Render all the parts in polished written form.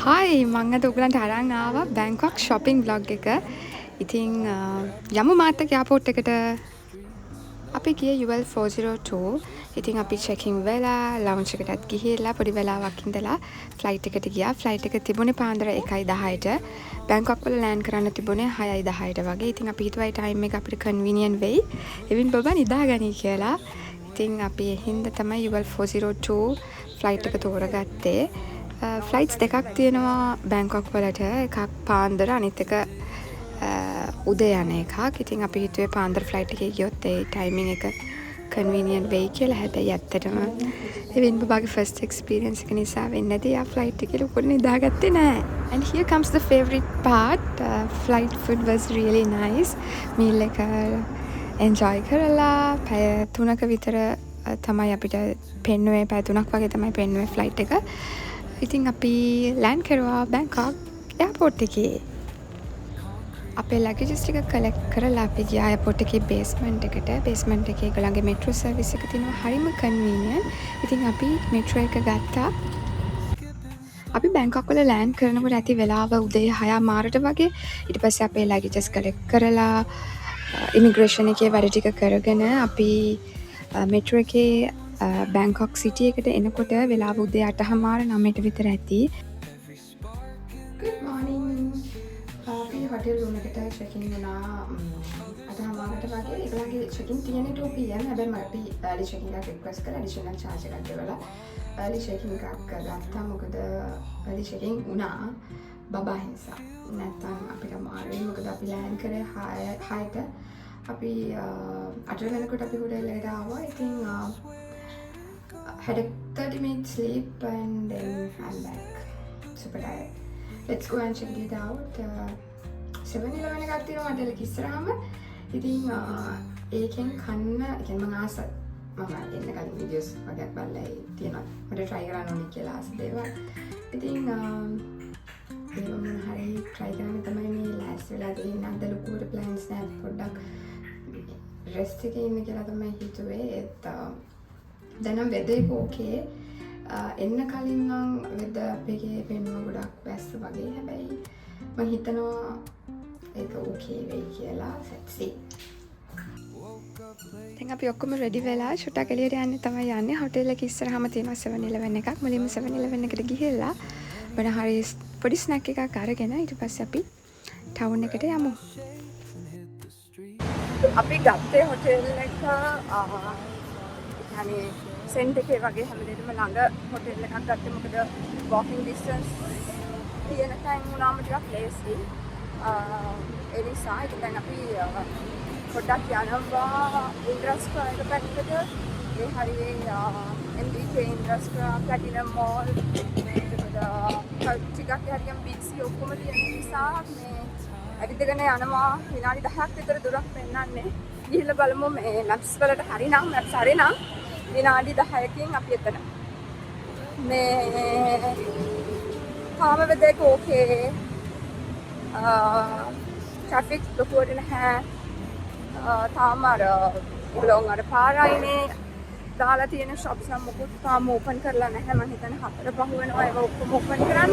හයි මං අද ඔයගලන්ට අරන් ආවා බැංකොක් shopping vlog එක. ඉතින් යමු මාත් එක්ක එයාපෝට් එකට. අපි ගියේ UL 402. ඉතින් අපි චෙකින් වෙලා ලවුන්ජ් එකටත් ගිහිල්ලා පොඩි වෙලාවක් ඉඳලා ෆ්ලයිට් එකට ගියා. ෆ්ලයිට් එක තිබුණේ පාන්දර 1:10ට. බැංකොක් වල ලෑන්ඩ් කරන්න තිබුණේ 6:10ට වගේ. ඉතින් අපි හිතුවා ඒ ටයිම් එක අපිට කන්වීනියන්ට් වෙයි. එවින් බබා නිදාගනී කියලා. ඉතින් අපි හින්දා තමයි UL 402 ෆ්ලයිට් එක තෝරගත්තේ. ෆ්ලයිට්ස් දෙකක් තියෙනවා බැංකොක් වලට. එකක් පාන්දර අනිත් එක උදේ යන එකක්. ඉතින් අපි හිතුවේ පාන්දර ෆ්ලයිට් එකේ ගියොත් ඒ ටයිමින් එක කන්වීනියන්ට් වෙයි කියලා. හැබැයි ඇත්තටම එවින් බබාගේ ෆස්ට් එක්ස්පීරියන්ස් එක නිසා වෙන්නේ නැති. යා ෆ්ලයිට් එකේ ලොකුට නිදාගත්තේ නැහැ. And here comes the favorite part. Flight food was really nice. meal එක enjoy කරලා පැය 3ක විතර තමයි අපිට පෙන්නුවේ. පැය 3ක් වගේ තමයි පෙන්නුවේ ෆ්ලයිට් එක. ඉතින් අපි ලෑන්ඩ් කරවා බැංකොක් එයාපෝට් එකේ. අපේ ලගේජස් ටික කලෙක්ට් කරලා අපි ගියා එයාපෝට් එකේ බේස්මන්ට් එකට. බේස්මන්ට් එකේ ඒගොල්ලන්ගේ මෙට්‍රෝ සර්විස් එක තියෙනවා. හරිම කන්වීනියන්ට්. ඉතින් අපි මෙට්‍රෝ එක ගත්තා. අපි බැංකොක් වල ලෑන්ඩ් කරනකොට ඇති වෙලාව උදේ 6:00 වගේ. ඊට පස්සේ අපේ ලගේජස් කලෙක්ට් කරලා ඉමිග්‍රේෂන් එකේ වැඩ ටික කරගෙන අපි මෙට්‍රෝ එකේ බැංකොක් සිටි එකට එනකොට වෙලාව උදේ 8:30 විතර ඇති. Good morning. අපි හොටෙල් රූම් එකට චෙක් ඉන් වුණා 8:30 වගේ. ඒගොල්ලන්ගේ චෙක් ඉන් තියෙන්නේ 2 PM. හැබැයි අපි early check in එකක් රික්වෙස්ට් කරලා ඇඩිෂනල් charge එකක් ගෙවලා early check in එකක් ගත්තා. මොකද early check in වුණා බබා නිසා. නැත්තම් අපිට අමාරුයි. මොකද අපි ලෑන්ඩ් කරේ 6ට. අපි 8 වෙනකොට අපි හොටෙල් එකට ආවා. ඉතින් had a 30-minute sleep and then I'm back. Super tired. Let's go and check it out. 7-Eleven එකක් තියෙනවා hotel එක ඉස්සරහම. ඉතින් ඒකෙන් කන්න يعني මම ආස මම එන්න කලින් වීඩියෝස් වගේක් බලලා තියෙනවා. මට try කරන්න ඕනේ කියලා ආස දේවල්. ඉතින් ඒක මම හරි try කරන්න තමයි මේ last වෙලා තියෙන අද ලොකුවට plans නැහැ. පොඩ්ඩක් rest එකේ ඉන්න කියලා තමයි හිතුවේ. ඒත් දැනම් වෙදර් එක ඕකේ. එන්න කලින් නම් වෙදර් අපේ පෙන්නුව ගොඩක් වැස්ස වගේ. හැබැයි මම හිතනවා ඒක ඕකේ වෙයි කියලා. let's see. දැන් අපි ඔක්කොම රෙඩි වෙලා ෂුටක් එළියට යන්න තමයි යන්නේ. හොටෙල් එක ඉස්සරහම තියෙනවා 7-Eleven එකක්. මුලින්ම 7-Eleven එකට ගිහිල්ලා මොන හරි පොඩි ස්නැක් එකක් අරගෙන ඊට පස්සේ අපි ටවුන් එකට යමු. අපි ගත්තේ හොටෙල් එක يعني සෙන්ටර් එකේ වගේ හැමදේටම ළඟ හොටෙල් එකක් ගත්තේ. මොකද walking distance තියෙන තැන් වුණාම ටිකක් ලේසි. ඒ නිසා ඉතින් දැන් අපි පොඩ්ඩක් යනවා ඉන්ද්‍රස්කා එක පැත්තට. ඒ හරියේ MBK ඉන්ද්‍රස්කා ප්ලැටිනම් මෝල් මේකද ටිකක් හරියම් බීච් ඔක්කොම තියෙන නිසා මේ ඇවිදගෙන යනවා. විනාඩි 10ක් විතර දුරක් පෙන්නන්නේ. ගිහිල්ලා බලමු මේ මැප්ස් වලට හරිනම් මැප්ස් හරිනම් විනාඩි 10කින් අපි එතන. මේ කාම වෙදේක ඕකේ. ට්‍රැෆික් ලොකුවට නැහැ. තාම අර උලොන් අර පාරයිනේ දාලා තියෙන shops නම් මොකුත් තාම ඕපන් කරලා නැහැ. මම හිතන්නේ 4 වෙනවා ඒක ඔක්කොම ඕපන් කරන්න.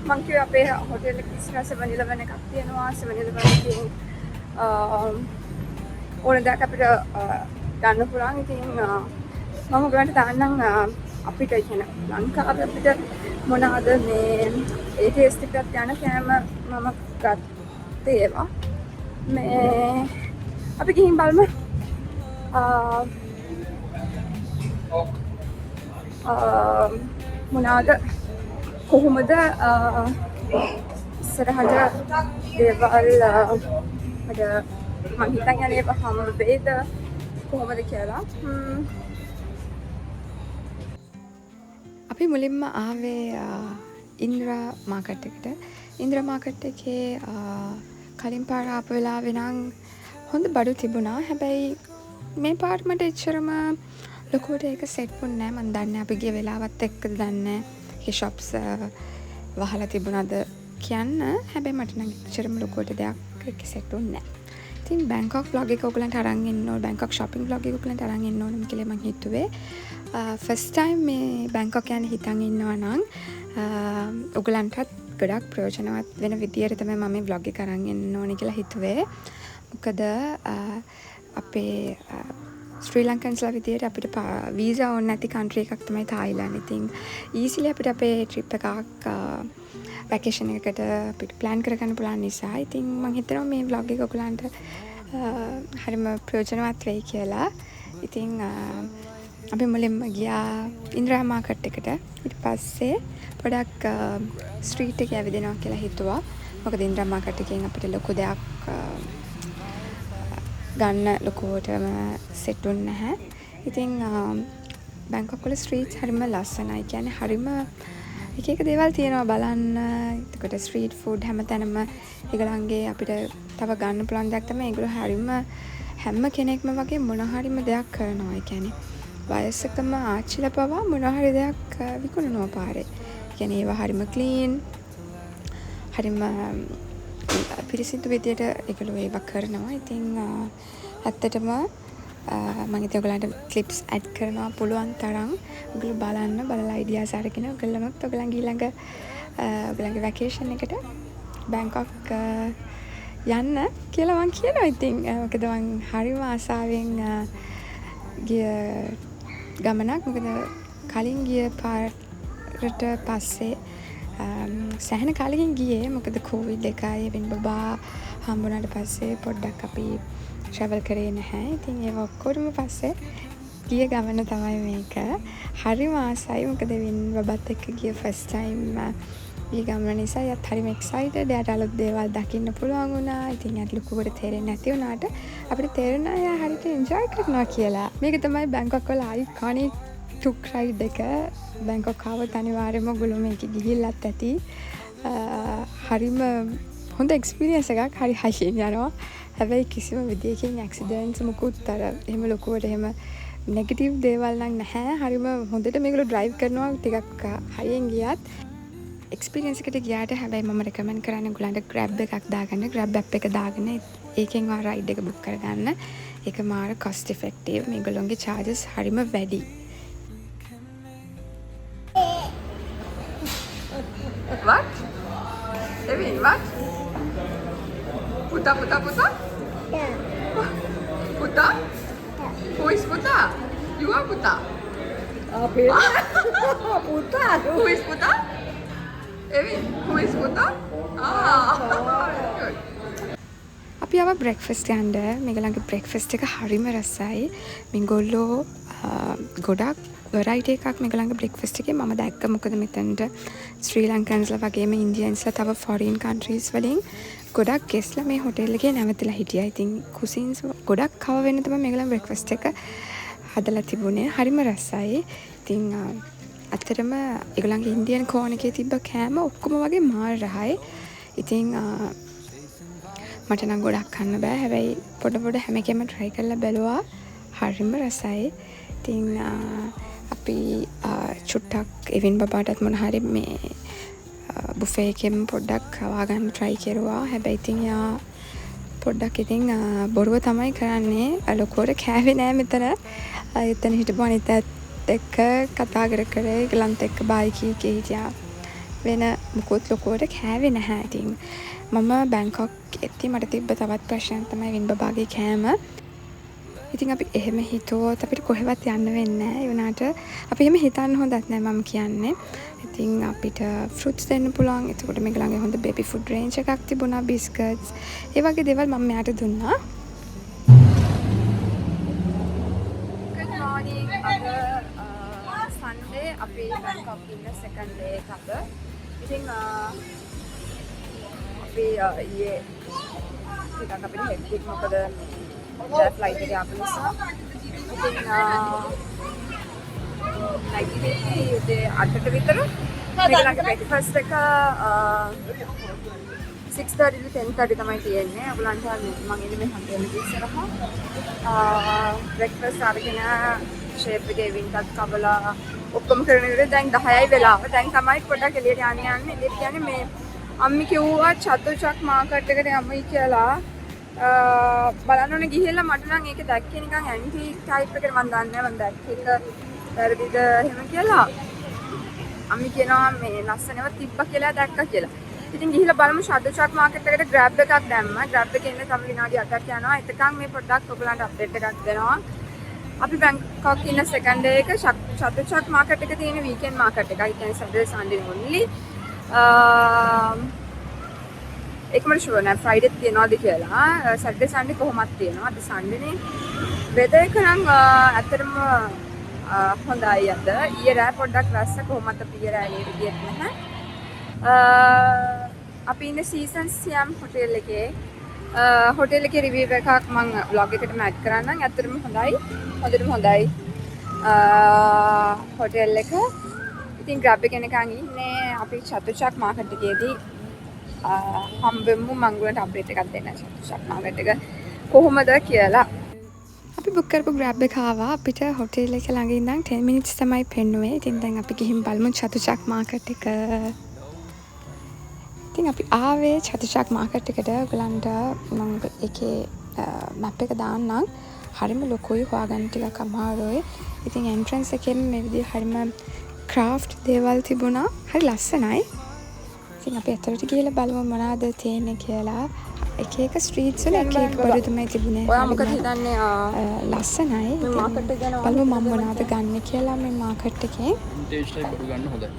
මං කිව්වා අපේ හොටෙල් එකේ ඉස්සරහ 7-Eleven එකක් තියෙනවා. 7-Eleven එකේ ඕන දෙයක් අපිට ගන්න පුළුවන්. ඉතින් මම ඔයගලන්ට දාන්නම් අපිට කියන ලංකාවේ අපිට මොනවාද මේ ඒ ටේස්ට් එකට යන කෑම මම ගත්තේ ඒවා. මේ අපි ගිහින් බලමු. මොනවාද කොහොමද ඉස්සරහට දේවල් අද මම හිතන්නේ ඒවා හැම වෙලේද කොහොමද කියලා. අපි මුලින්ම ආවේ ඉන්ද්‍රා මාකට් එකට. ඉන්ද්‍රා මාකට් එකේ කලින් පාර ආපු වෙලාවේ නම් හොඳ බඩු තිබුණා. හැබැයි මේ පාර මට එච්චරම ලොකුවට ඒක සෙට් වුණේ නැහැ. මම දන්නේ අපි ගිය වෙලාවත් එක්කද දන්නේ ඒ shops වහලා තිබුණාද කියන්න. හැබැයි මට නම් එච්චරම ලොකුවට දෙයක් ඒක සෙට් වුණේ නැහැ. ඉතින් බැංකොක් vlog එක ඔයගලන්ට අරන් එන්න ඕන බැංකොක් shopping vlog එක ඔයගලන්ට අරන් එන්න ඕන කියලා මම හිතුවේ. first time මේ බැංකොක් යන්න හිතන් ඉන්නවා නම් ඔයගලන්ටත් ගොඩක් ප්‍රයෝජනවත් වෙන විදියට තමයි මම මේ vlog එක අරන් එන්න ඕනේ කියලා හිතුවේ. මොකද අපේ ශ්‍රී ලංකන්ස්ලා විදියට අපිට වීසා ඕන නැති කන්ට්‍රි එකක් තමයි තායිලන්ත. ඉතින් ඊසිලි අපිට අපේ ට්‍රිප් එකක් වැකේෂන් එකකට අපිට ප්ලෑන් කරගන්න පුළුවන් නිසා ඉතින් මම හිතනවා මේ vlog එක ඔයගලන්ට හරිම ප්‍රයෝජනවත් වෙයි කියලා. ඉතින් අපි මුලින්ම ගියා ඉන්ද්‍රා මාකට් එකට. ඊට පස්සේ පොඩක් ස්ට්‍රීට් එකේ ඇවිදිනවා කියලා හිතුවා. මොකද ඉන්ද්‍රා මාකට් එකෙන් අපිට ලොකු දෙයක් ගන්න ලොකුවටම සෙට් වුණ නැහැ. ඉතින් බැංකොක් වල ස්ට්‍රීට්ස් හරිම ලස්සනයි. කියන්නේ හරිම එක එක දේවල් තියෙනවා බලන්න. එතකොට ස්ට්‍රීට් ෆුඩ් හැමතැනම ඒගොල්ලන්ගේ අපිට තව ගන්න පුළුවන් දෙයක් තමයි ඒගොල්ලෝ හරිම හැම කෙනෙක්ම වගේ මොන හරිම දෙයක් කරනවා. ඒ කියන්නේ වයසකම ආච්චිලා පවා මොන හරි දෙයක් විකුණනවා පාරේ. කියන්නේ ඒවා හරිම ක්ලීන් හරිම පිරිසිදු විදියට ඒගොල්ලෝ ඒවා කරනවා. ඉතින් ඇත්තටම මම හිතුවා ඔයගලන්ට ක්ලිප්ස් ඇඩ් කරනවා පුළුවන් තරම්. ඔයගොල්ලෝ බලලා අයිඩියාස් අරගෙන ඔයගොල්ලොමත් ඔයගලන්ගේ ඊළඟ ඔයගලන්ගේ වැකේෂන් එකට බැංකොක් යන්න කියලා මම කියනවා. ඉතින් මොකද මම හරිම ආසාවෙන් ගිය ගමනක්. මොකද කලින් ගිය පාරට පස්සේ සෑහෙන කාලෙකින් ගියේ. මොකද කෝවිඩ් එකයි වෙන බබා හම්බුනාට පස්සේ පොඩ්ඩක් අපි ට්‍රැවල් කරේ නැහැ. ඉතින් ඒක ඔක්කොම පස්සේ ගිය ගමන තමයි මේක. හරිම ආසයි. මොකද වෙන බබත් එක්ක ගිය ෆස්ට් ටයිම් ගිය ගමන නිසා යත් හරිම එක්සයිටඩ්. එයාට අලුත් දේවල් දකින්න පුළුවන් වුණා. ඉතින් යාට ලොකුවට තේරෙන්නේ නැති වුණාට අපිට තේරුණා එයා හරියට එන්ජොයි කරනවා කියලා. මේක තමයි බැංකොක් වල අයිකොනික් ටුක් රයිඩ් එක. බැංකොක් ආවොත් අනිවාර්යයෙන්ම ඔයගොල්ලෝ මේක ගිහිල්ලත් ඇති. හරිම හොඳ එක්ස්පීරියන්ස් එකක්. හරි හයියෙන් යනවා. හැබැයි කිසිම විදියකින් ඇක්සිඩන්ට්ස් මොකුත් එහෙම ලොකුවට එහෙම නෙගටිව් දේවල් නම් නැහැ. හරිම හොඳට මේගොල්ලෝ ඩ්‍රයිව් කරනවා. ටිකක් හයියෙන් ගියත් එක්ස්පීරියන්ස් එකට ගියාට හැබැයි මම රෙකමන්ඩ් කරන්නේ ඔයගලන්ට Grab එකක් දාගන්න. Grab app එක දාගෙන ඒකෙන් ඔයා රයිඩ් එක බුක් කරගන්න. ඒක මාර cost effective. මේගොල්ලෝගේ charges හරිම වැඩි. What? Evin, what? Puta? Yeah. Puta? Yeah. Who is Puta? You are Puta. Puta. Who is Puta? Evin, who is Puta? Good. අපි ආව බ්‍රෙක්ෆාස්ට් යන්න. මේගොල්ලන්ගේ බ්‍රෙක්ෆාස්ට් එක හරිම රසයි. මේගොල්ලෝ ගොඩක් වෙරයිටි එකක් මේගොල්ලන්ගේ බ්‍රෙක්ෆාස්ට් එකේ මම දැක්ක. මොකද මෙතනට ශ්‍රී ලංකන්ස්ලා වගේම ඉන්දියන්ස්ලා තව ෆොරින් කන්ට්‍රීස් වලින් ගොඩක් ගෙස්ලා මේ හොටෙල් එකේ නැවතිලා හිටියා. ඉතින් කුසින්ස් ගොඩක් කව වෙන තමයි මේගොල්ලන් බ්‍රෙක්ෆාස්ට් එක හදලා තිබුණේ. හරිම රසයි. ඉතින් අතරම ඒගොල්ලන්ගේ ඉන්දියන් කෝන් එකේ තිබ්බ කෑම ඔක්කොම වගේ මාර රහයි. ඉතින් මට නම් ගොඩක් කන්න බෑ. හැබැයි පොඩ හැම එකෙම try කරලා බැලුවා. හරිම රසයි. ඉතින් අපි චුට්ටක් එවින් බබාටත් මොන හරි මේ බුෆේ එකෙන් පොඩ්ඩක් කවා ගන්න try කරුවා. හැබැයි ඉතින් යා පොඩ්ඩක් ඉතින් බොරුව තමයි කරන්නේ. ලොකුවට කෑවේ නෑ මෙතන. එතන හිටපු අනිත් එක්ක කතා කර ඒගොල්ලන්ත් එක්ක බයි කී හිටියා. වෙන මොකොත් ලොකුවට කෑවේ නැහැ. ඉතින් මම බැංකොක් එද්දි මට තිබ්බ තවත් ප්‍රශ්නයක් තමයි වින් බබාගේ කෑම. ඉතින් අපි එහෙම හිතුවොත් අපිට කොහෙවත් යන්න වෙන්නේ නැහැ. ඒ වුණාට අපි එහෙම හිතන්න හොඳත් නැහැ මම කියන්නේ. ඉතින් අපිට ෆෘට්ස් දෙන්න පුළුවන්. එතකොට මේගොල්ලන්ගේ හොඳ බේබි ෆුඩ් රේන්ජ් එකක් තිබුණා. බිස්කට්ස් ඒ වගේ දේවල් මම මෙයාට දුන්නා. Good morning. අද Sunday අපි බැංකොක් ඉන්න second day එක අද. ඉතින් අපි ඊයේ ටිකක් අපිට හෙක්ටික් මොකද ෆ්ලයිට් එක ආපු නිසා. ඉතින් නැගිටින්නේ උදේ 8ට විතර. මේගොල්ලන්ගේ බ්‍රෙක්ෆාස්ට් එක 6:30 to 10:30 තමයි තියෙන්නේ. ඔයගොල්ලන්ට මම ඉන්නේ මේ හන්දේලගේ ඉස්සරහා. බ්‍රෙක්ෆාස්ට් අරගෙන ෂේප් එකේ වින්ටත් කබලා ඔක්කොම කරන විදිහට දැන් 10යි වෙලාව. දැන් තමයි පොඩ්ඩක් එළියට යන්නේ. එළියට කියන්නේ මේ අම්මි කිව්වා චතුචක් මාකට් එකට යමුයි කියලා. බලන්න ඕනේ ගිහිල්ලා මට නම් ඒක දැක්කේ නිකන් ඇන්ටි ටයිප් එකට මම දන්නේ නැහැ මම දැක්කේ ඒක වැරදිද එහෙම කියලා. අම්මි කියනවා මේ ලස්සනව තිබ්බා කියලා දැක්කා කියලා. ඉතින් ගිහිල්ලා බලමු ශබ්දචක් මාකට් එකට grab එකක් දැම්මා. grab එකේ ඉන්න තව විනාඩි 8ක් යනවා. එතකන් මේ පොඩ්ඩක් ඔයගලන්ට අප්ඩේට් එකක් දෙනවා. අපි බැංකොක් ඉන්න සෙකන්ඩ් ඩේ එක ශබ්දචක් මාකට් එක තියෙන වීකෙන්ඩ් මාකට් එකයි. ඒ කියන්නේ සැටර්ඩේ සන්ඩේ only. ඒක මට ෂුවර් නෑ ෆ්‍රයිඩේ තියනවාද කියලා. සැටර්ඩේ සන්ඩේ කොහොමද තියෙනවා. අද සන්ඩේනේ. වෙදර් එක නම් ඇත්තටම හොඳයි අද. ඊයේ රෑ පොඩ්ඩක් රැස්ස කොහොමද අපි ඊයේ රෑ එළියට ගියෙත් නැහැ. අපි ඉන්නේ සීසන්ස් සියම් හොටෙල් එකේ. හොටෙල් එකේ රිවිව් එකක් මම vlog එකටම ඇඩ් කරන්නම්. ඇත්තටම හොඳයි. හොඳටම හොඳයි. හොටෙල් එක. ඉතින් grab එකෙන් එකන් ඉන්නේ අපි චතුචක් මාකට් එකේදී හම්බෙමු මම උගලන්ට අප්ඩේට් එකක් දෙන්න චතුචක් මාකට් එක කොහොමද කියලා. අපි බුක් කරපු grab එක ආවා. අපිට හොටෙල් එක ළඟ ඉඳන් 10 minutes තමයි පෙන්නුවේ. ඉතින් දැන් අපි ගිහින් බලමු චතුචක් මාකට් එක. ඉතින් අපි ආවේ චතුචක් මාකට් එකට. ඔයගලන්ට මම එකේ මැප් එක දාන්නම්. හරිම ලොකුයි හොයාගන්න ටිකක් අමාරුයි. ඉතින් එන්ට්‍රන්ස් එකෙන් මේ විදිහ හරිම ක්‍රාෆ්ට් දේවල් තිබුණා. හරි ලස්සනයි. ඉතින් අපි අතරට ගිහලා බලමු මොනවද තියෙන්නේ කියලා. එක එක ස්ට්‍රීට්ස් වල එක එක බඩු තමයි තිබුණේ. ඔයා මොකද හිතන්නේ ලස්සනයි. මේ මාකට් එක ගැන බලමු මම මොනවද ගන්න කියලා මේ මාකට් එකේ. වින්ටේජ් ටයිප් බඩු ගන්න හොඳයි.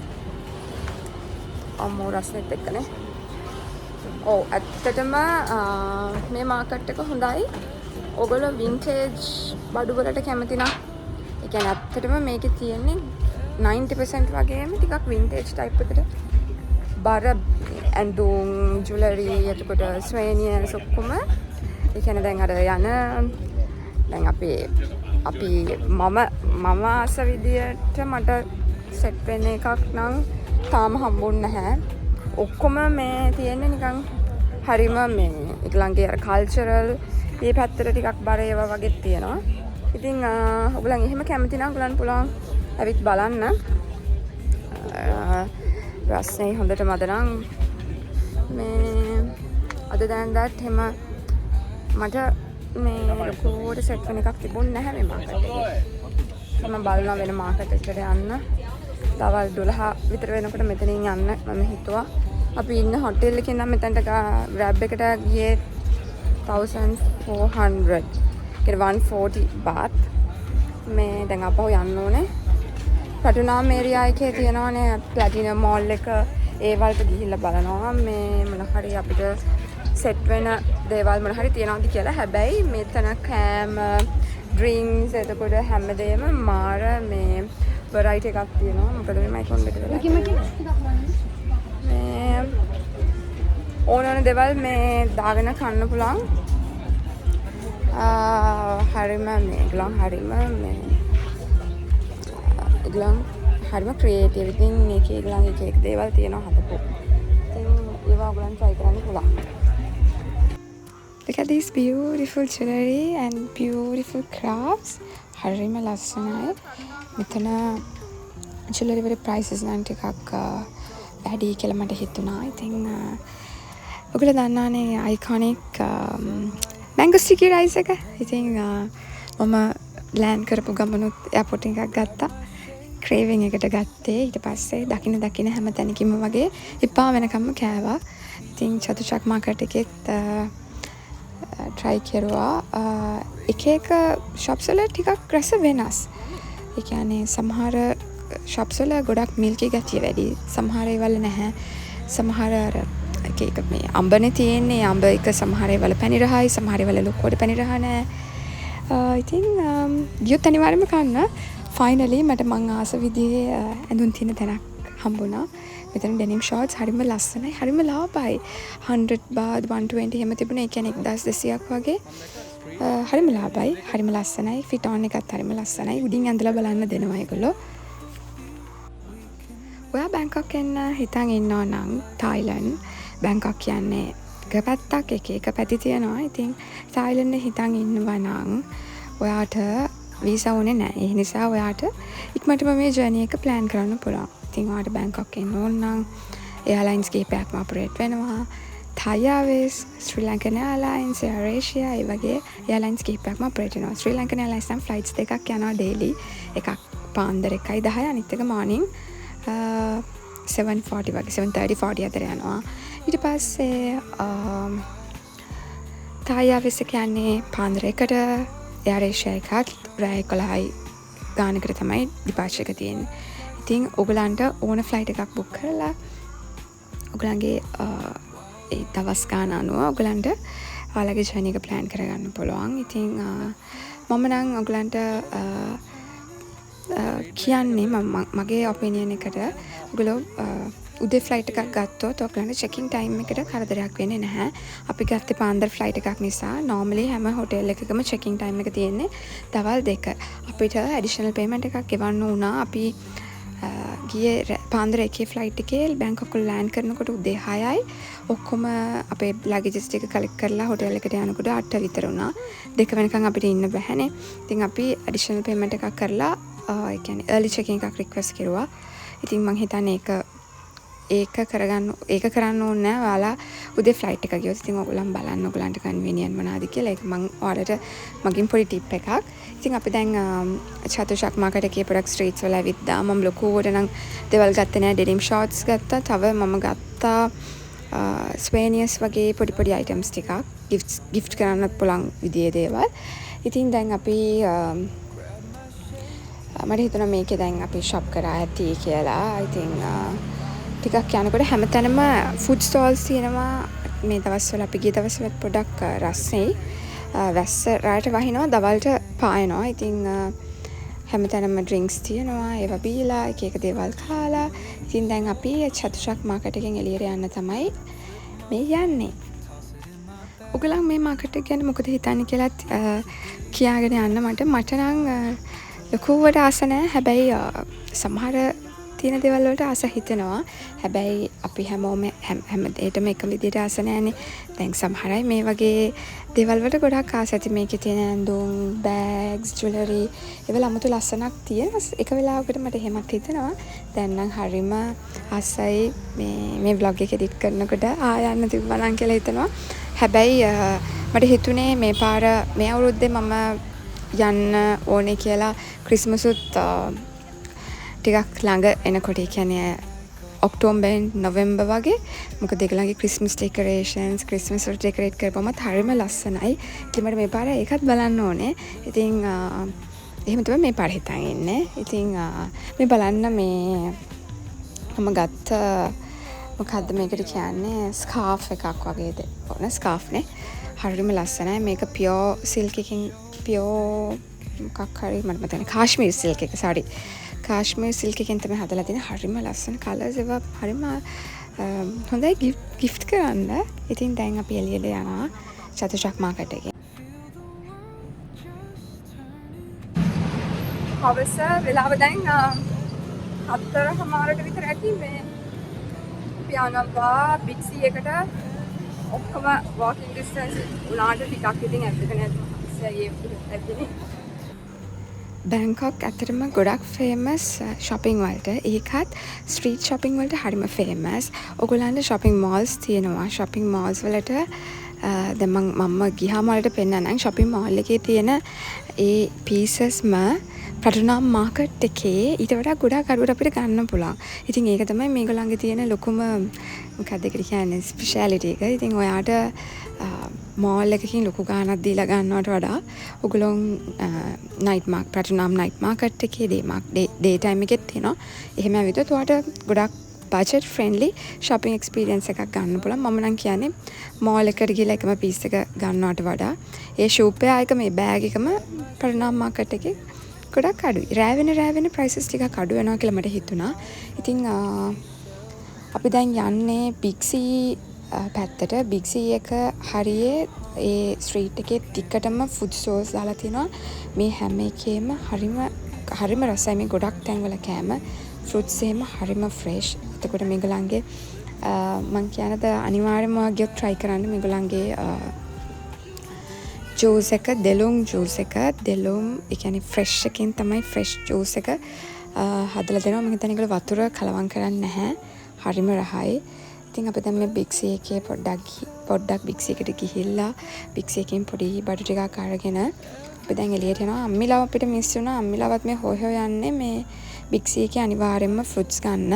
අම්මෝ රස්නෙත් එක්කනේ. ඔව් ඇත්තටම මේ මාකට් එක හොඳයි. ඔයගොල්ලෝ වින්ටේජ් බඩු වලට කැමති නම් ඒ කියන්නේ ඇත්තටම මේකේ තියෙන්නේ 90% වගේම ටිකක් වින්ටේජ් ටයිප් එකට බර ඇඳුම් ජුවලරි එතකොට ස්වේනියර්ස් ඔක්කොම ඒ කියන්නේ දැන් අර යන දැන් අපි මම ආස විදියට මට සෙට් වෙන එකක් නම් තාම හම්බුන්නේ නැහැ. ඔක්කොම මේ තියෙන්නේ නිකන් හරිම මේ ඒගොල්ලන්ගේ අර කල්චරල් මේ පැත්තට ටිකක් බර ඒවා වගේ තියෙනවා. ඉතින් ඔයගොල්ලන් එහෙම කැමති නම් ඔයගොල්ලන් පුළුවන් ඇවිත් බලන්න. රස්නේ හොඳට මද නම් මේ අද දැන්දත් එහෙම මට මේ ලොකුවට සෙට් වෙන එකක් තිබුණ නැහැ මේ මාකට් එකේ. මම බලනවා වෙන මාකට් එකකට යන්න. දවල් 12 විතර වෙනකොට මෙතනින් යන්න මම හිතුවා. අපි ඉන්න හොටෙල් එකේ ඉඳන් මෙතනට grab එකට ගියේ 1400. ඒක 140 baht. මේ දැන් අපහු යන්න ඕනේ. පටුනාම් ඒරියා එකේ තියෙනවානේ ප්ලැටිනම් මෝල් එක. ඒ වලට ගිහිල්ලා බලනවා මේ මොන හරි අපිට සෙට් වෙන දේවල් මොන හරි තියනවාද කියලා. හැබැයි මෙතන කෑම ඩ්‍රින්ක්ස් එතකොට හැමදේම මාර මේ වෙරයිටි එකක් තියෙනවා. මොකද මේ මයිකොන් එකට මේ ඕන දේවල් මේ දාගෙන කන්න පුළුවන්. හරිම මේ ගලන් හරිම මේ ගලන් හරිම ක්‍රියේටිව්. ඉතින් මේකේ ගලන් එක දේවල් තියෙනවා හදපු. ඉතින් ඒවා ඔයගලන් try කරන්න පුළුවන්. Look at these beautiful jewelry and beautiful crafts. හරිම ලස්සනයි. මෙතන jewelry වල prices නම් ටිකක් වැඩි කියලා මට හිතුණා. ඉතින් ඔයගොල්ලෝ දන්නවනේ iconic mango sticky rice එක. ඉතින් මම ලෑන්ඩ් කරපු ගමනුත් එයාපෝට් එකක් ගත්තා. ක්‍රේවිං එකට ගත්තේ. ඊට පස්සේ දකින්න හැම තැනකින්ම වගේ ඉපා වෙනකම්ම කෑවා. ඉතින් චතුචක් මාකට් එකෙත් try කරුවා. එක එක shops වල ටිකක් රස වෙනස්. ඒ කියන්නේ සමහර shops වල ගොඩක් මිල්කි ගතිය වැඩි. සමහර ඒවල නැහැ. සමහර අර එක මේ අඹනේ තියෙන්නේ. අඹ එක සමහර ඒවල පැණි රහයි, සමහර ඒවල ලොකුවට පැණි රහ නැහැ. ඉතින් ගියොත් අනිවාර්යයෙන්ම කන්න. ෆයිනලි මට මං ආස විදිහේ ඇඳුම් තියෙන තැනක් හම්බුණා. මෙතන ඩෙනිම් ෂෝට්ස් හරිම ලස්සනයි. හරිම ලාභයි. 100 baht 120 එහෙම තිබුණා. ඒ කියන්නේ 1200ක් වගේ. හරිම ලාභයි. හරිම ලස්සනයි. ෆිට ඔන් එකත් හරිම ලස්සනයි. උඩින් ඇඳලා බලන්න දෙනවා ඒගොල්ලෝ. ඔයා බැංකොක් එන්න හිතන් ඉන්නවා නම් තායිලන්ඩ් බැංකොක් කියන්නේ එක පැත්තක් එක පැති තියෙනවා. ඉතින් තායිලන්ඩ් හිතන් ඉන්නවා නම් ඔයාට වීසා ඕනේ නැහැ. ඒ නිසා ඔයාට ඉක්මනටම මේ ජර්නි එක ප්ලෑන් කරන්න පුළුවන්. ඉතින් ඔයාට බැංකොක් එන්න ඕන නම් එයාලයින්ස් කීපයක්ම ඔපරේට් වෙනවා. Thai Airways, Sri Lankan Airlines, AirAsia ඒ වගේ airlines කිහිපයක්ම operate වෙනවා. Sri Lankan Airlines නම් flights දෙකක් යනවා daily. එකක් පාන්දර 1:10 අනිත් එක morning 7:40 වගේ 7:30 40 අතර යනවා. ඊට පස්සේ Thai Airways එක යන්නේ පාන්දර 1ට, AirAsia එකත් රෑ 11යි ගානකට තමයි departure එක තියෙන්නේ. ඉතින් ඔයගලන්ට ඕන flight එකක් book කරලා ඔයගලන්ගේ ඒ දවස් ගාන අනුව ඔයගලන්ට ඔයාලගේ ජර්නි එක plan කරගන්න පුළුවන්. ඉතින් මම නම් ඔයගලන්ට කියන්නේ මගේ ඔපිනියන් එකට ඔයගොල්ලෝ උදේ ෆ්ලයිට් එකක් ගත්තොත් ඔයගලන්ට චෙකින් ටයිම් එකට කරදරයක් වෙන්නේ නැහැ. අපි ගත්තේ පාන්දර ෆ්ලයිට් එකක් නිසා normally හැම හොටෙල් එකකම චෙකින් ටයිම් එක තියෙන්නේ දවල් 2. අපිට ඇඩිෂනල් පේමන්ට් එකක් ගෙවන්න වුණා. අපි ගියේ පාන්දර 1 ෆ්ලයිට් එකේ බැංකොක් වල ලෑන්ඩ් කරනකොට උදේ 6යි. ඔක්කොම අපේ ලගේජස් ටික කලෙක්ට් කරලා හොටෙල් එකට යනකොට 8 විතර වුණා. 2 වෙනකන් අපිට ඉන්න බැහැනේ. ඉතින් අපි ඇඩිෂනල් පේමන්ට් එකක් කරලා ඒ කියන්නේ early check-in එකක් රික්වෙස්ට් කරුවා. ඉතින් මං හිතන්නේ ඒක කරන්න ඕනේ නෑ. ඔයාලා උදේ ෆ්ලයිට් එක ගියොත් ඉතින් ඔයගොල්ලන් බලන්න ඔයගොල්ලන්ට කන්වීනියන්ට් මොනවාද කියලා. ඒක මං ඔයාලට මගින් පොඩි ටිප් එකක්. ඉතින් අපි දැන් චතුෂක් මාකට් එකේ ප්‍රොඩක්ට් ස්ට්‍රීට්ස් වල ඇවිත්දා. මම ලොකුවට නම් දේවල් ගත්තේ නෑ. ඩෙනිම් ෂෝට්ස් ගත්තා. තව මම ගත්තා ස්වේනියස් වගේ පොඩි අයිටම්ස් ටිකක් ගිෆ්ට් කරන්න පුළුවන් විදිහේ දේවල්. ඉතින් දැන් අපි මට හිතුණා මේකේ දැන් අපි ෂොප් කරා ඇති කියලා. ඉතින් ටිකක් යනකොට හැමතැනම ෆුඩ් ස්ටෝල්ස් තියෙනවා. මේ දවස්වල අපි ගිය දවස්වල පොඩක් රස්නේ වැස්ස රාට වහිනවා, දවල්ට පායනවා. ඉතින් හැමතැනම ඩ්‍රින්ක්ස් තියෙනවා. ඒවා බීලා එක දේවල් කාලා. ඉතින් දැන් අපි චතුෂක් මාකට් එකෙන් එළියට යන්න තමයි මේ යන්නේ. ඔයගොල්ලන් මේ මාකට් එක ගැන මොකද හිතන්නේ කියලාත් කියාගෙන යන්න. මට නම් ලොකුවට ආස නැහැ. හැබැයි සමහර තියෙන දේවල් වලට ආස හිතෙනවා. හැබැයි අපි හැමෝම හැම දෙයකම එක විදිහට ආස නැහැනේ. දැන් සමහර අය මේ වගේ දේවල් වලට ගොඩක් ආස ඇති. මේකේ තියෙන ඇඳුම්, බෑග්ස්, ජුවලරි ඒවල 아무තු ලස්සනක් තියෙනවා. එක වෙලාවකට මට එහෙමත් හිතෙනවා. දැන් නම් හරිම ආසයි මේ vlog එක edit කරනකොට යන්න තිබ්බනම් කියලා හිතෙනවා. හැබැයි මට හිතුනේ මේ පාර මේ අවුරුද්දේ මම යන්න ඕනේ කියලා ක්‍රිස්මසුත් ටිකක් ළඟ එනකොට. ඒ කියන්නේ ඔක්තෝබර් නොවැම්බර් වගේ. මොකද ඒගොල්ලන්ගේ ක්‍රිස්මස් ඩෙකොරේෂන්ස් ක්‍රිස්මස් වල ඩෙකොරේට් කරපුවමත් හරිම ලස්සනයි. ඉතින් මට මේ පාර ඒකත් බලන්න ඕනේ. ඉතින් එහෙම තමයි මේ පාර හිතන් ඉන්නේ. ඉතින් මේ බලන්න මේ මම ගත්ත මොකද්ද මේකට කියන්නේ ස්කාර්ෆ් එකක් වගේ ඕන ස්කාර්ෆ් නේ. හරිම ලස්සනයි. මේක පියෝ සිල්ක් එකකින් පියෝ මොකක් හරි මට මතක නැහැ. කාශ්මීර් සිල්ක් එක sorry. කාශ්මීර් සිල්ක් එකෙන් තමයි හදලා තියෙන්නේ. හරිම ලස්සන කලර්ස් ඒවා හරිම හොඳයි ගිෆ්ට් කරන්න. ඉතින් දැන් අපි එළියට යනවා චතුෂක් මාකට් එකේ. හවස වෙලාව දැන් 4:00 විතර ඇති. මේ අපි යනවා බිග් සී එකට. ඔක්කොම walking distance උනාට ටිකක් ඉතින් ඇත්තක නැති. බැංකොක් ඇත්තටම ගොඩක් ෆේමස් shopping වලට. ඒකත් ස්ට්‍රීට් shopping වලට හරිම ෆේමස්. ඔයගොල්ලන්ට shopping malls තියෙනවා. shopping malls වලට දැන් මම ගියාම වලට පෙන්නනම් shopping mall එකේ තියෙන ඒ පීසස්ම පටුනම් මාකට් එකේ ඊට වඩා ගොඩක් අඩුවට අපිට ගන්න පුළුවන්. ඉතින් ඒක තමයි මේගොල්ලන්ගේ තියෙන ලොකුම මොකක්ද ඒකට කියන්නේ ස්පෙෂැලිටි එක. ඉතින් ඔයාට මෝල් එකකින් ලොකු ගාණක් දීලා ගන්නවට වඩා ඔයගොල්ලෝ නයිට් මාක් පටුනම් නයිට් මාකට් එකේ ඩේ ටයිම් එකෙත් තියෙනවා. එහෙම ඇවිත් ඔයාට ගොඩක් budget friendly shopping experience එකක් ගන්න පුළුවන්. මම නම් කියන්නේ මෝල් එකට ගිහලා එකම පීස් එක ගන්නවට වඩා ඒ ෂූප් එක මේ බෑග් එකම පටුනම් මාකට් එකේ ගොඩක් අඩුයි. රෑ වෙන prices ටිකක් අඩු වෙනවා කියලා මට හිතුණා. ඉතින් අපි දැන් යන්නේ බිග් සී පැත්තට. බිග් සී එක හරියේ ඒ ස්ට්‍රීට් එකේ ටිකටම ෆුඩ් ස්ටෝර්ස් දාලා තිනවා. මේ හැම එකේම හරිම රසයි. මේ ගොඩක් තැන්වල කෑම ෆෘට්ස් එහෙම හරිම ෆ්‍රෙෂ්. එතකොට මේගොල්ලන්ගේ මං කියනද අනිවාර්යයෙන්ම ගියොත් try කරන්න මේගොල්ලන්ගේ ජූස් එක දෙලුම් ජූස් එක දෙලුම් ඒ කියන්නේ ෆ්‍රෙෂ් එකෙන් තමයි ෆ්‍රෙෂ් ජූස් එක හදලා දෙනවා. මම හිතන්නේ ඒගොල්ලෝ වතුර කලවම් කරන්නේ නැහැ. හරිම රහයි. ඉතින් අපි දැන් මේ බිග්සි එකේ පොඩ්ඩක් බිග්සි එකට ගිහිල්ලා බිග්සි එකෙන් පොඩි බඩු ටිකක් අරගෙන අපි දැන් එළියට යනවා. අම්මිලාව අපිට මිස් වුණා. අම්මිලාවත් මේ හොය යන්නේ මේ බිග්සි එකේ අනිවාර්යෙන්ම ෆෘට්ස් ගන්න.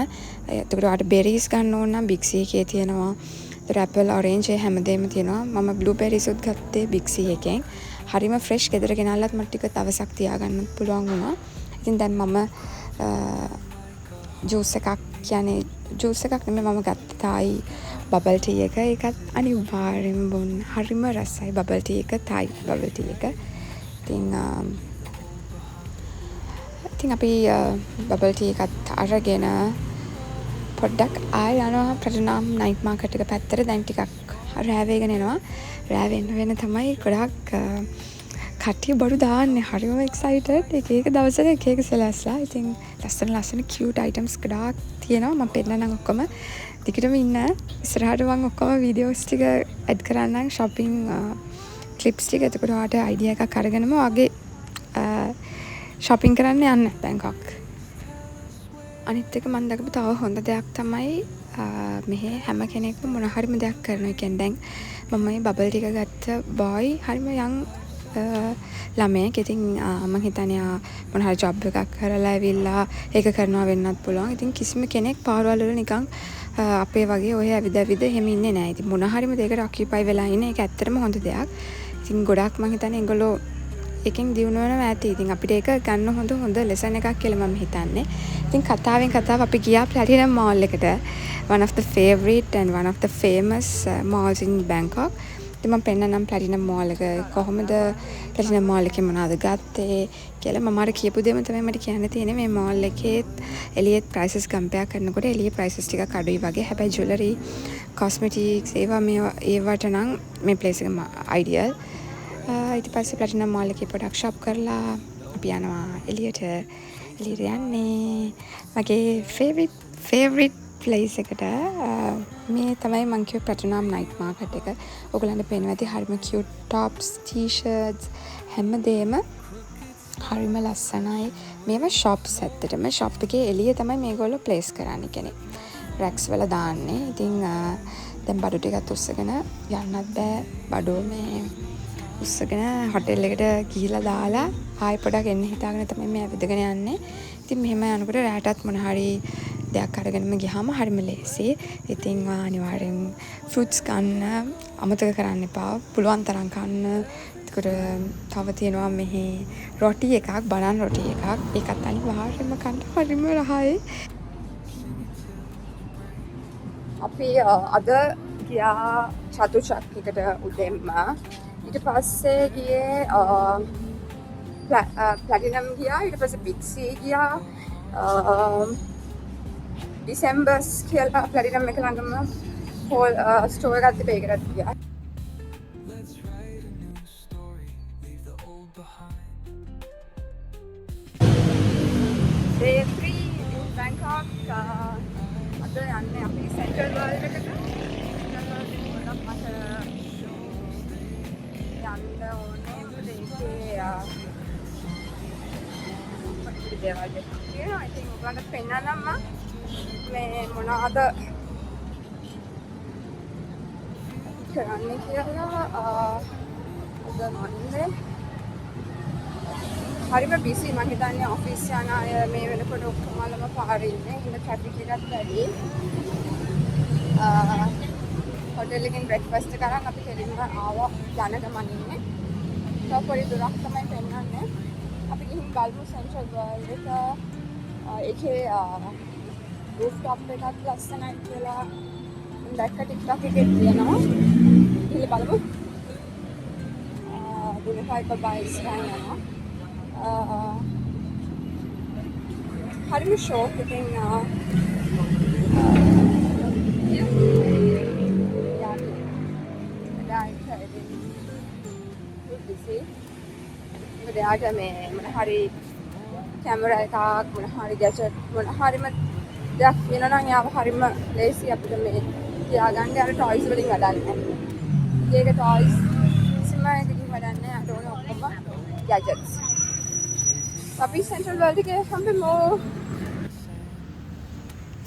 එතකොට ඔයාලට බෙරීස් ගන්න ඕන නම් බිග්සි එකේ තියෙනවා. ඇපල් ඔරේන්ජ් හැමදේම තියෙනවා. මම බ්ලූබෙරිස් උත් ගත්තේ බිග්සි එකෙන්. හරිම ෆ්‍රෙෂ්. ගෙදර ගෙනල්ලත් මට ටික දවසක් තියාගන්න පුළුවන් වුණා. ඉතින් දැන් මම ජූස් එකක් නෙමෙයි මම ගත්ත තායි බබල් ටී එක. ඒකත් අනිවාර්යෙන්ම බොන්න. හරිම රසයි බබල් ටී එක, තායි බබල් ටී එක. ඉතින් අපි බබල් ටී එකත් අරගෙන පොඩ්ඩක් ආය යනවා ප්‍රටනාම් නයිට් මාකට් එක පැත්තට. දැන් ටිකක් රෑ වේගෙන එනවා. රෑ වෙන තමයි ගොඩක් කට්ටිය බඩු දාන්නේ. හරිම එක්සයිටඩ්. එක දවසට එක සෙලස්ලා. ඉතින් ලස්සන කියුට් අයිටම්ස් ගොඩාක් තියෙනවා. මම පෙන්නන්නම් ඔක්කොම. දිගටම ඉන්න. ඉස්සරහට මම ඔක්කොම වීඩියෝස් ටික ඇඩ් කරන්නම් shopping clips ටික. එතකොට ඔයාලට අයිඩියා එකක් අරගෙනම වගේ shopping කරන්න යන්න බැංකොක්. අනිත් එක මම දැකපු තව හොඳ දෙයක් තමයි මෙහෙ හැම කෙනෙක්ම මොන හරිම දෙයක් කරනවා. කියන්නේ දැන් මම මේ බබල් ටික ගත්ත බොයි හරිම යන් ළමයෙක්. ඉතින් මම හිතන්නේ මොන හරි ජොබ් එකක් කරලා ඇවිල්ලා ඒක කරනවා වෙන්නත් පුළුවන්. ඉතින් කිසිම කෙනෙක් පාරවල් වල නිකන් අපේ වගේ ඔය ඇවිද එහෙම ඉන්නේ නැහැ. ඉතින් මොන හරිම දෙයකට ඔකියුපයි වෙලා ඉන්නේ. ඒක ඇත්තටම හොඳ දෙයක්. ඉතින් ගොඩක් මම හිතන්නේ ඒගොල්ලෝ එකෙන් දියුණු වෙනවා ඇති. ඉතින් අපිට ඒක ගන්න හොඳ ලෙසන් එකක් කියලා මම හිතන්නේ. ඉතින් කතාව අපි ගියා ප්ලැටිනම් මාල් එකට. one of the favorite and one of the famous malls in Bangkok. ඉතින් මම පෙන්නන්නම් ප්ලැටිනම් මාල් එක කොහොමද ප්ලැටිනම් මාල් එකේ මොනවද ගත්තේ කියලා. මම අර කියපු දේම තමයි මට කියන්න තියෙන්නේ. මේ මාල් එකේ එළියෙත් prices compare කරනකොට එළියේ prices ටිකක් අඩුයි වගේ. හැබැයි jewelry, cosmetics ඒවට නම් මේ place එක ideal. ඊට පස්සේ ප්ලැටිනම් මාල් එකේ පොඩක් shop කරලා අපි යනවා එළියට යන්නේ මගේ favorite place එකට. මේ තමයි මං කියව ප්ලැටිනම් නයිට් මාකට් එක. ඔයගලන්ට පේනවා ඇති හරිම cute tops, t-shirts හැමදේම හරිම ලස්සනයි. මේවා shops ඇත්තටම shop එකේ එළිය තමයි මේගොල්ලෝ place කරන්නේ. කියන්නේ racks වල දාන්නේ. ඉතින් දැන් බඩු ටිකත් උස්සගෙන යන්නත් බෑ. බඩුව මේ උස්සගෙන හොටෙල් එකට ගිහිලා දාලා ආයෙ පොඩක් එන්න හිතාගෙන තමයි මේ ඇවිදගෙන යන්නේ. ඉතින් මෙහෙම යනකොට රැටත් මොන හරි දෙයක් අරගෙනම ගියාම හරිම ලේසි. ඉතින් අනිවාර්යෙන් ෆෘට්ස් ගන්න අමතක කරන්න එපා. පුළුවන් තරම් කන්න. ඒකට තව තියෙනවා මෙහි රොටි එකක්, බනන් රොටි එකක්. ඒකත් අනිවාර්යෙන්ම කන්න හරිම රහයි. අපි අද ගියා චතුචක්‍රයකට උදෙන්ම. ඊට පස්සේ ගියේ ප්ලැටිනම් ගියා. ඊට පස්සේ බිග්සි ගියා. ඩිසෙම්බර්ස් කියලා ප්ලැටිනම් එක ළඟම හෝල් ස්ටෝර් එකක් තිබේ. ඒකටත් ගියා. Day 3 in Bangkok. අද යන්නේ අපි සෙන්ට්‍රල් වර්ල්ඩ් එකට. සෙන්ට්‍රල් වර්ල්ඩ් එක ගොඩක් මට යන්න ඕනේ. මොකද ඒකේ පොඩි දේවල් දෙකක් තියෙනවා. ඉතින් ඔයගලන්ට පෙන්නන්නම් මේ මොනවද කරන්නේ කියලා. අද මොන්නේ හරිම බිසි. මම හිතන්නේ ඔෆිස් යන අය මේ වෙනකොට ඔක්කොමලම පාරේ ඉන්නේ. ඉන්න ට්‍රැෆික් එකත් වැඩි. හොටෙල් එකෙන් බ්‍රෙක්ෆාස්ට් එක අරන් අපි කෙලින්ම ආවා යන ගමන් ඉන්නේ. තව පොඩි දුරක් තමයි පෙන්නන්නේ. අපි ගිහින් බලමු සෙන්ට්‍රල් වර්ල්ඩ් එක. ඒකේ රූෆ්ටොප් එකත් ලස්සනයි කියලා මම දැක්ක ටික්ටොක් එකේ තියෙනවා. ගිහලා බලමු. දුරකයි බයිස් ගන්නවා. හරිම ෂෝක් එකෙන් එයාට මේ මොන හරි කැමරා එකක් මොන හරි ගැජට් මොන හරිම දෙයක් වෙනවා නම් යාව හරිම ලේසි අපිට මේ තියාගන්න. අර ටොයිස් වලින් වැඩක් නැහැ. ඒක ටොයිස් කිසිම එකකින් වැඩක් නැහැ. අර ඕන ඔක්කොම ගැජට්ස්. අපි සෙන්ට්‍රල් වර්ල්ඩ් එකේ හම්බෙමු.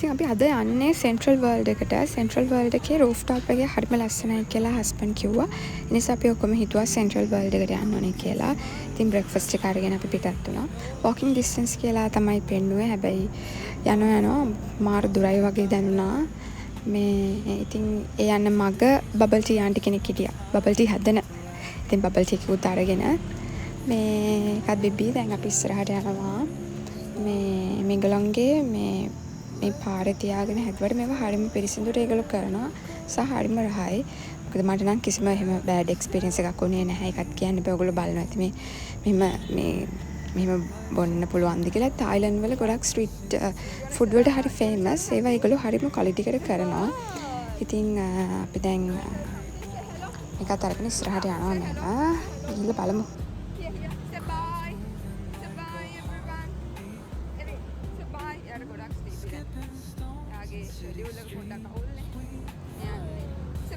ඉතින් අපි අද යන්නේ සෙන්ට්‍රල් වර්ල්ඩ් එකට. සෙන්ට්‍රල් වර්ල්ඩ් එකේ රූෆ්ටොප් එකේ හරිම ලස්සනයි කියලා හස්බන්ඩ් කිව්වා. ඒ නිසා අපි ඔක්කොම හිතුවා සෙන්ට්‍රල් වර්ල්ඩ් එකට යන්න ඕනේ කියලා. ඉතින් බ්‍රෙක්ෆාස්ට් එක අරගෙන අපි පිටත් වුණා. වොකින් ඩිස්ටන්ස් කියලා තමයි පෙන්නුවේ. හැබැයි යනවා මාර දුරයි වගේ දැනුණා. මේ ඉතින් ඒ යන්න මග බබල් ටී ආන්ටි කෙනෙක් හිටියා. බබල් ටී හදන. ඉතින් බබල් ටී එකකුත් අරගෙන මේ එකත් බිබී දැන් අපි ඉස්සරහට යනවා. මේගොල්ලන්ගේ මේ පාරේ තියාගෙන හැදුවට මේවා හරියම පිරිසිදුට ඒගොල්ලෝ කරනවා සහ හරියම රහයි. මොකද මට නම් කිසිම එහෙම බෑඩ් එක්ස්පීරියන්ස් එකක් උනේ නැහැ. ඒකත් කියන්න බෑ. ඔයගොල්ලෝ බලනවා ඇති මෙහෙම බොන්න පුළුවන්ද කියලා. තායිලන්ඩ් වල ගොඩක් ස්ට්‍රීට් ෆුඩ් වලට හරි ෆේමස්. ඒවා ඒගොල්ලෝ හරියම ක්වොලිටි එකට කරනවා. ඉතින් අපි දැන් මේකත් අරගෙන ඉස්සරහට යනවා නේද? ගිහලා බලමු.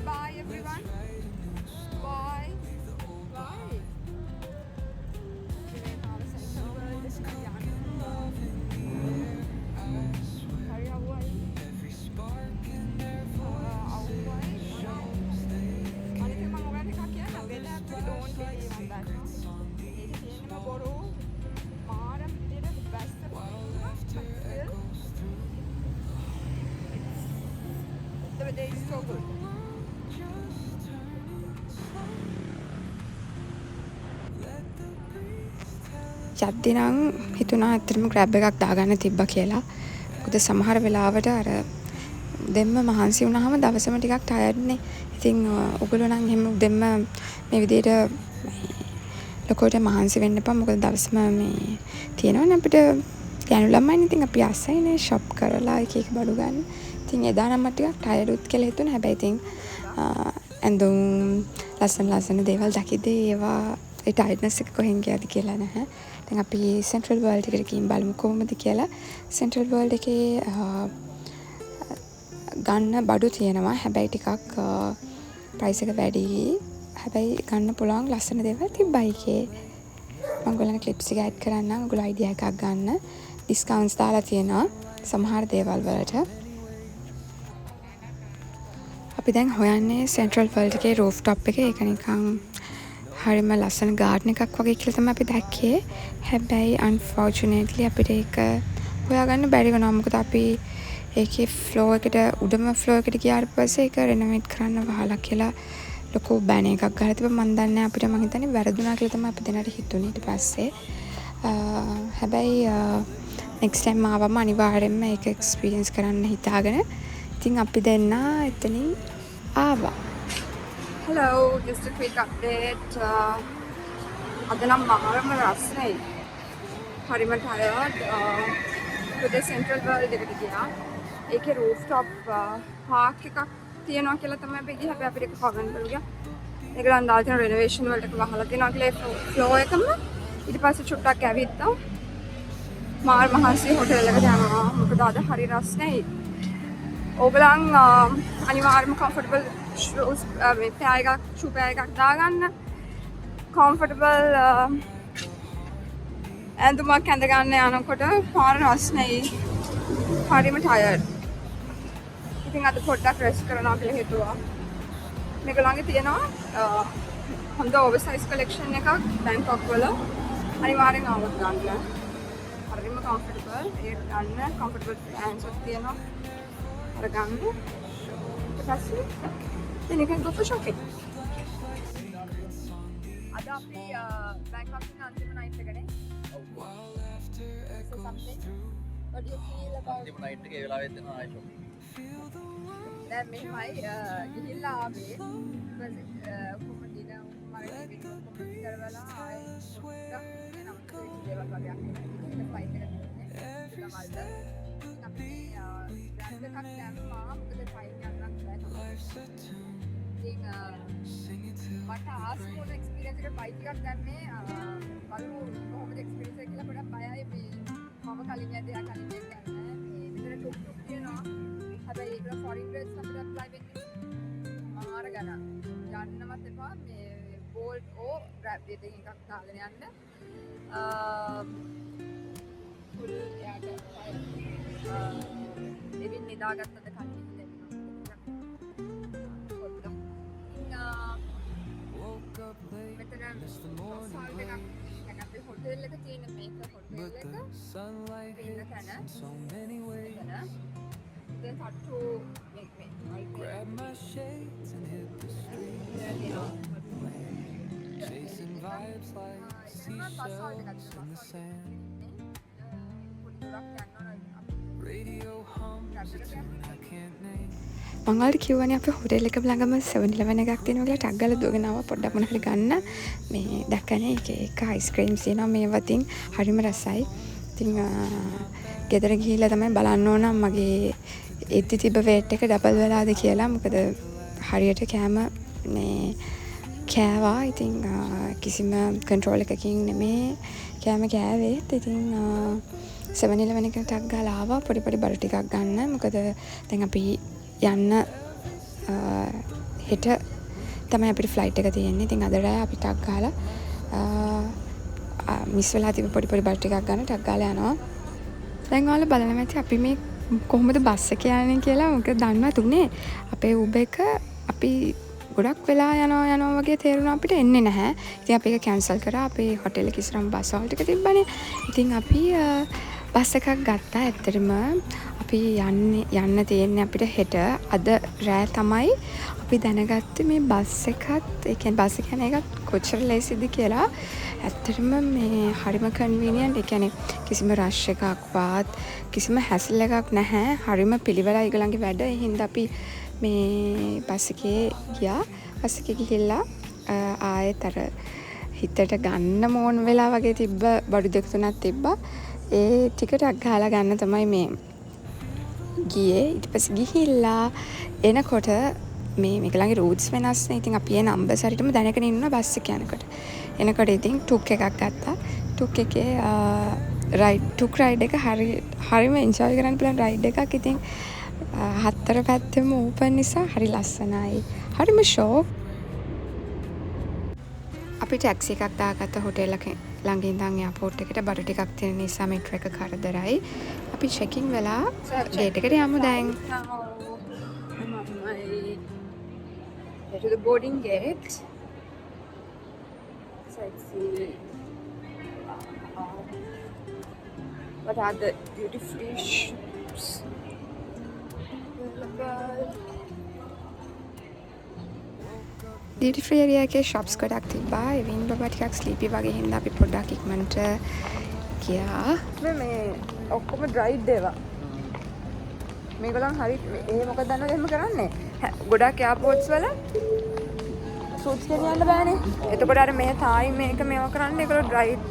Bye everyone. Bye. Bye. The day is so good. යද්දි නම් හිතුණා ඇත්තටම ග්‍රැබ් එකක් දාගන්න තිබ්බා කියලා. මොකද සමහර වෙලාවට අර දෙම්ම මහන්සි වුණාම දවසම ටිකක් ටයර්ඩ් නේ. ඉතින් ඔයගොල්ලෝ නම් එහෙම දෙම්ම මේ විදිහට ලොකෝට මහන්සි වෙන්න එපා. මොකද දවසම මේ තියෙනවනේ අපිට ගෑනු ළමයින්. ඉතින් අපි ආසයිනේ ෂොප් කරලා එක එක බඩු ගන්න. ඉතින් එදා නම් මට ටිකක් ටයර්ඩ් උත් කියලා හිතුණා. හැබැයි ඉතින් ඇඳුම් ලස්සන දේවල් දකිද්දී ඒවා ඒ ටයර්ඩ්නස් එක කොහෙන් ගියද කියලා නැහැ. දැන් අපි සෙන්ට්‍රල් වර්ල්ඩ් එකට ගිහින් බලමු කොහොමද කියලා. සෙන්ට්‍රල් වර්ල්ඩ් එකේ ගන්න බඩු තියෙනවා. හැබැයි ටිකක් ප්‍රයිස් එක වැඩි. හැබැයි ගන්න පුළුවන් ලස්සන දේවල් තිබ්බයි එකේ. මම ඔයගොල්ලන්ට ක්ලිප්ස් එක ඇඩ් කරන්නම්. ඔයගොල්ලෝ අයිඩියා එකක් ගන්න. ඩිස්කවුන්ට්ස් දාලා තියෙනවා සමහර දේවල් වලට. අපි දැන් හොයන්නේ සෙන්ට්‍රල් වර්ල්ඩ් එකේ රූෆ්ටොප් එකේ. ඒක නිකන් හරිම ලස්සන ගාඩන් එකක් වගේ කියලා තමයි අපි දැක්කේ. හැබැයි අන්ෆෝචුනේට්ලි අපිට ඒක හොයාගන්න බැරි වුණා. මොකද අපි ඒකේ ෆ්ලෝ එකට උඩම ෆ්ලෝ එකට ගියාට පස්සේ ඒක රෙනොවේට් කරන්න වහලා කියලා ලොකු බෑනර් එකක් ගහලා තිබ්බා. මම දන්නේ අපිට මං හිතන්නේ වැරදුනා කියලා තමයි අපි දෙනාට හිතුනේ ඊට පස්සේ. හැබැයි next time ආවම අනිවාර්යෙන්ම ඒක එක්ස්පීරියන්ස් කරන්න හිතාගෙන ඉතින් අපි දෙන්න එතනින් ආවා. Hello, just a quick update. අද නම් මාරම රස්නේ. හරිම tired. පුදේ සෙන්ට්‍රල් වර්ල්ඩ් එකට ගියා. ඒකේ රූෆ්ටොප් පාර්ක් එකක් තියෙනවා කියලා තමයි අපි ගියේ. හැබැයි අපිට ඒක කවන්න බැලුවා. ඒගොල්ලන් දාලා තියෙන රෙනෝවේෂන් වලට වහලා තියෙනවා කියලා ෆ්ලෝ එකම. ඊට පස්සේ චුට්ටක් ඇවිත්තා. මාර් මහන්සි හොටෙල් එකට යනවා. මොකද අද හරි රස්නේ. ඕගලන් අනිවාර්යයෙන්ම කම්ෆර්ටබල් shoes මේ pair එකක් shoe pair එකක් දාගන්න. comfortable ඇඳුමක් ඇඳ ගන්න යනකොට පාර රස්නේ. හරිම tired. ඉතින් අද පොඩ්ඩක් රෙස්ට් කරනවා කියලා හිතුවා. මේක ළඟ තියෙනවා හොඳ oversize collection එකක් බැංකොක් වල. අනිවාර්යෙන් ආවොත් ගන්න. හරිම comfortable. ඒක ගන්න comfortable pants එකක් තියෙනවා. අර ගන්න. ඊට පස්සේ then you can go for shopping. Ada api Bangkok in antima night ekane. So something. What do you feel about antima night එක ඒ වෙලාවෙත් දෙනවා ආයි shopping. දැන් මෙහෙමයි ගිහිල්ලා ආවේ. කොහොමද දින මගේ වීඩියෝ කොමන්ට් කරවලා ආයි නම් දේවල් වගේ අහන්න. ඒක ෆයිල් එක තියෙන්නේ. තමයිද. අපි බ්‍රෑන්ඩ් එකක් දැම්මා. මොකද ෆයිල් එකක් ගන්න බෑ. මට ආස්කෝල එක්ස්පීරියන්ස් එක බයික් එකක් දැම්මේ බලමු කොහොමද එක්ස්පීරියන්ස් එක කියලා පොඩක් බයයි මේ මම කලින් යද්දී කලින් දෙයක් ගන්න මේ විතර ටොක් ටොක් තියෙනවා හැබැයි ඒක ෆොරින් රේට්ස් අපිට ඇප්ලයි වෙන්නේ මාර ගණන් යන්නවත් එපා මේ බෝල්ට් ඕ ග්‍රැබ් දෙකකින් එකක් දාගෙන යන්න ෆුල් යාට එවින් බෙදාගත්තද කන්නේ පොඩ්ඩක් මෙතන මසාල් එකක් දැන් අපේ හොටෙල් එක තියෙන මේක හොටෙල් එක ඉන්න තැන එතන දැන් තට්ටු මේ Grab my shades and hit the street. Chasing vibes like seashells in the sand. Radio hums a tune I can't name. මං වලට කිව්වනේ අපේ හොටෙල් එක ළඟම 7-11 එකක් තියෙනවා කියලා ටග් ගාලා දුවගෙන ආවා පොඩ්ඩක් මොන හරි ගන්න. මේ දැක්කනේ එක අයිස්ක්‍රීම්ස් තියෙනවා මේ වතින් හරිම රසයි. ඉතින් ගෙදර ගිහිල්ලා තමයි බලන්න ඕන මගේ එද්දි තිබ්බ වේට් එක ඩබල් වෙලාද කියලා. මොකද හරියට කෑම මේ කෑවා. ඉතින් කිසිම කන්ට්‍රෝල් එකකින් නෙමේ කෑම කෑවේ. ඉතින් 7-11 එකට ටග් ගාලා ආවා පොඩි බර ටිකක් ගන්න. මොකද දැන් අපි යන්න හෙට තමයි අපිට ෆ්ලයිට් එක තියෙන්නේ. ඉතින් අද රෑ අපි ටග් ගාලා මිස් වෙලා තිබ්බ පොඩි බර ටිකක් ගන්න ටග් ගාලා යනවා. දැන් ඔයාලා බලන්න ඇති අපි මේ කොහොමද බස් එක යන්නේ කියලා. මොකද දන්නවත් උනේ අපේ උබ එක අපි ගොඩක් වෙලා යනවා වගේ තේරුණා අපිට එන්නේ නැහැ. ඉතින් අපි ඒක කැන්සල් කරා. අපේ හොටෙල් එකේ ඉස්සරහම බස් වල ටික තිබ්බනේ. ඉතින් අපි බස් එකක් ගත්තා. ඇත්තටම අපි යන්න තියෙන්නේ අපිට හෙට. අද රෑ තමයි අපි දැනගත්තේ මේ බස් එකත් ඒ කියන්නේ බස් එක යන එකත් කොච්චර ලේසිද කියලා. ඇත්තටම මේ හරිම කන්වීනියන්ට්. ඒ කියන්නේ කිසිම රෂ් එකක්වත් කිසිම හැසල් එකක් නැහැ. හරිම පිළිවෙලයි ඒගොල්ලන්ගේ වැඩ. ඒ හින්දා අපි මේ බස් එකේ ගියා. බස් එකේ ගිහිල්ලා ආයෙත් අර හිතට ගන්න මොන වෙලා වගේ තිබ්බ බඩු දෙක තුනක් තිබ්බා. ඒ ටිකටක් ගහලා ගන්න තමයි මේ ගියේ. ඊට පස්සේ ගිහිල්ලා එනකොට මේක ළඟේ රූට්ස් වෙනස් නේ. ඉතින් අපි ඒ නම්බර්ස් හරියටම දැනගෙන ඉන්නවා බස් එක යනකොට. එනකොට ඉතින් ටුක් එකක් ගත්තා. ටුක් එකේ ටුක් රයිඩ් එක හරිම එන්ජොයි කරන්න පුළුවන් රයිඩ් එකක්. ඉතින් හතර පැත්තෙම ඕපන් නිසා හරි ලස්සනයි. හරිම ෂෝක්. අපි ටැක්සි එකක් දාගත්ත හොටෙල් එක ළඟ ඉඳන් එයාපෝට් එකට බඩු ටිකක් තියෙන නිසා මෙට්‍රෝ එක කරදරයි. අපි චෙකින් වෙලා ගේට් එකට යමු දැන්. to the boarding gate. So let's see what are the duty free shops available. Duty free area එකේ shops ගොඩක් තිබ්බා. එවින් බබා ටිකක් ස්ලීපි වගේ හින්දා අපි පොඩ්ඩක් ඉක්මනට ගියා. මේ ඔක්කොම ඩ්‍රයිඩ් ඒවා. මේගොල්ලන් හරි ඒ මොකද දන්නවද එහෙම කරන්නේ? ගොඩක් එයාපෝට්ස් වල ෆෘට්ස් ගෙනියන්න බෑනේ. එතකොට අර මේ තායි මේක මේවා කරන්නේ ඒගොල්ලෝ ඩ්‍රයිඩ්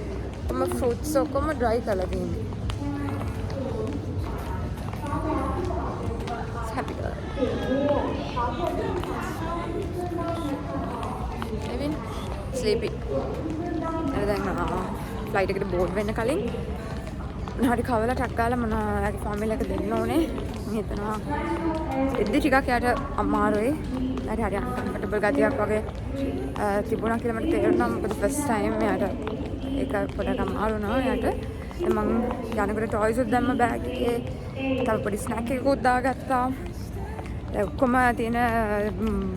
ඔක්කොම ෆෘට්ස් ඔක්කොම ඩ්‍රයි කරලා තියෙන්නේ. happy girl. එවින් ස්ලීපි. දැන් ෆ්ලයිට් එකට බෝඩ් වෙන්න කලින් හරි කවලා ටක් ගාලා මොනවාගේ ෆෝමියල් එක දෙන්න ඕනේ. මම හිතනවා එද්දි ටිකක් යාට අමාරුයි. හරි අන්කම්ෆර්ටබල් ගතියක් වගේ තිබුණා කියලා මට තේරුණා. මොකද ෆස්ට් ටයිම් යාට ඒක පොඩක් අමාරු වුණා යාට. මම යනකොට ටොයිස් උත් දැම්ම බෑග් එකේ. තව පොඩි ස්නැක් එකකුත් දාගත්තා. ඔක්කොම තියෙන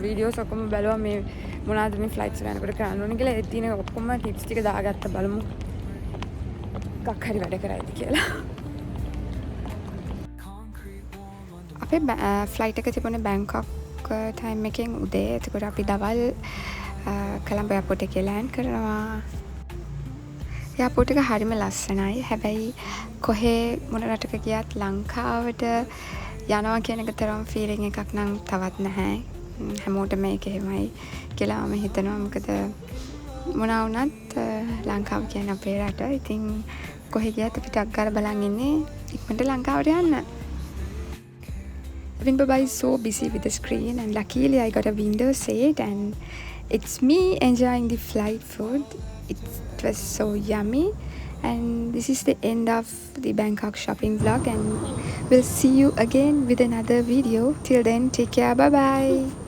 වීඩියෝස් ඔක්කොම බැලුවා මේ මොනවද මේ ෆ්ලයිට්ස් යනකොට කරන්න ඕනේ කියලා. ඒ තියෙන ඔක්කොම ටිප්ස් ටික දාගත්තා. බලමු එකක් හරි වැඩ කරයිද කියලා. අපේ ෆ්ලයිට් එක තිබුණේ බැංකොක් ටයිම් එකෙන් උදේ. එතකොට අපි දවල් කොළඹ එයාපෝට් එකේ ලෑන්ඩ් කරනවා. එයාපෝට් එක හරිම ලස්සනයි. හැබැයි කොහේ මොන රටක ගියත් ලංකාවට යනවා කියන එක තරම් ෆීලිං එකක් නම් තවත් නැහැ. හැමෝටම මේක එහෙමයි කියලා මම හිතනවා. මොකද මොනවා වුණත් ලංකාව කියන්නේ අපේ රට. ඉතින් කොහෙ ගියත් අපි ටක් ගාලා බලන් ඉන්නේ ඉක්මනට ලංකාවට යන්න. Vin Baba is so busy with the screen, and luckily I got a window seat and it's me enjoying the flight food. It was so yummy. And this is the end of the Bangkok shopping vlog, and we'll see you again with another video. Till then, take care. Bye bye.